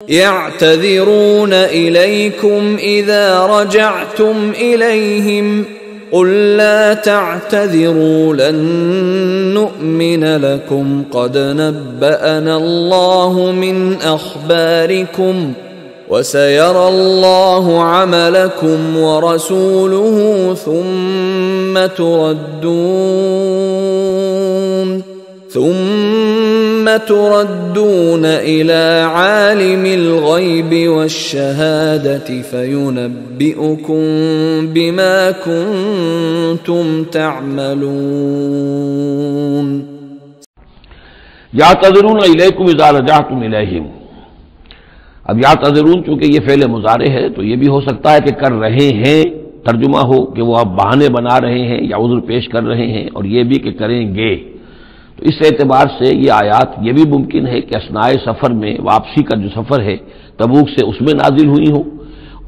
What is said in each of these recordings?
يعتذرون إليكم إذا رجعتم إليهم قل لا تعتذروا لن نؤمن لكم قد نبأنا الله من أخباركم وسيرى الله عملكم ورسوله ثم تردون إلى عالم الغيب والشهادة فينبئكم بما كنتم تعملون يعتذرون إليكم إذا رجعتم إليهم. اب یعتذرون چونکہ یہ فعل مضارع ہے تو یہ بھی ہو سکتا ہے کہ کر رہے ہیں ترجمہ ہو کہ وہ اب بہانے بنا رہے ہیں یا عذر پیش کر رہے ہیں، اور یہ بھی کہ کریں گے. تو اس اعتبار سے یہ آیات یہ بھی ممکن ہے کہ اثناء سفر میں واپسی کا جو سفر ہے تبوک سے اس میں نازل ہوئی ہوں،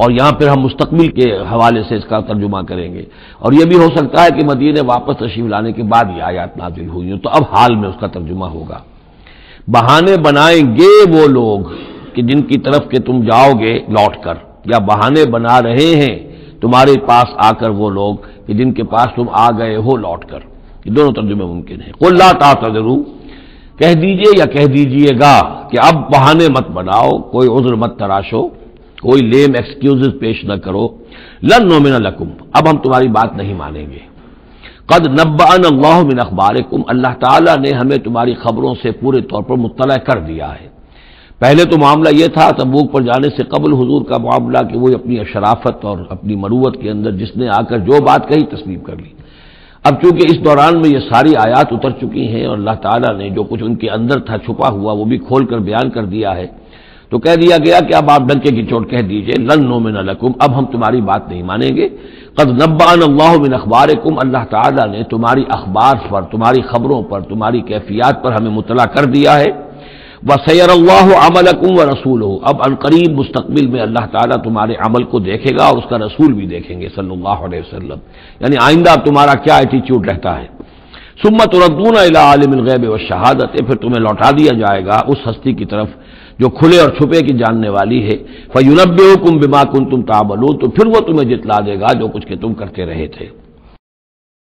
اور یہاں پھر ہم مستقبل کے حوالے سے اس کا ترجمہ کریں گے. اور یہ بھی ہو سکتا ہے کہ مدینے واپس تشریف لانے کے بعد یہ آیات نازل ہوئی ہوں، تو اب حال میں اس کا ترجمہ ہوگا. بہانے بنائیں گے وہ لوگ کہ جن کی طرف کہ تم جاؤ گے لوٹ کر، یا بہانے بنا رہے ہیں تمہارے پاس آ کر وہ لوگ کہ جن کے پاس تم آ گئے ہو لوٹ کر. یہ دونوں ترجمے ممکن ہیں. قل لا تعتذروا، کہہ دیجئے یا کہہ دیجئے گا کہ اب بہانے مت بناؤ، کوئی عذر مت تراشو، کوئی لیم ایکسکیوزز پیش نہ کرو. لن نؤمن لکم، اب ہم تمہاری بات نہیں مانیں گے. قد نبأنا اللہ من اخبارکم، اللہ تعالیٰ نے ہمیں تمہاری خبروں سے پورے طور پر مطلع کر دیا ہے. پہلے تو معاملہ یہ تھا تبوک پر جانے سے قبل حضور کا معاملہ کہ وہ اپنی شرافت اور اپنی مروت کے اندر جس نے آ کر جو بات کہی تسلیم کر لی. اب چونکہ اس دوران میں یہ ساری آیات اتر چکی ہیں اور اللہ تعالیٰ نے جو کچھ ان کے اندر تھا چھپا ہوا وہ بھی کھول کر بیان کر دیا ہے، تو کہہ دیا گیا کہ اب آپ ڈنکے کی چوٹ کہہ دیجئے لن نؤمن لکم، اب ہم تمہاری بات نہیں مانیں گے. قد نبأنا اللہ من اخبارکم، اللہ تعالیٰ نے تمہاری اخبار پر، تمہاری خبروں پر، تمہاری کیفیات پر ہمیں مطلع کر دیا ہے. وَسَيَرَى اللَّهُ عَمَلَكُمْ وَرَسُولُهُ، اب عنقریب مستقبل میں اللہ تعالیٰ تمہارے عمل کو دیکھے گا اور اس کا رسول بھی دیکھیں گے صلی اللہ علیہ وسلم. یعنی آئندہ تمہارا کیا ایٹیچیوڈ رہتا ہے. ثُمَّ تُرَدُّونَ إِلَىٰ عَالِمِ الْغَيْبِ وَالشَّهَادَةِ، پھر تمہیں لوٹا دیا جائے گا اس ہستی کی طرف جو کھلے اور چھپے کی جاننے والی ہے. فَيُنَبِّئُكُم بِمَا كُنتُمْ تَعْمَلُونَ، تو پھر وہ تمہیں جتلا دے گا جو کچھ کہ تم کرتے رہے تھے.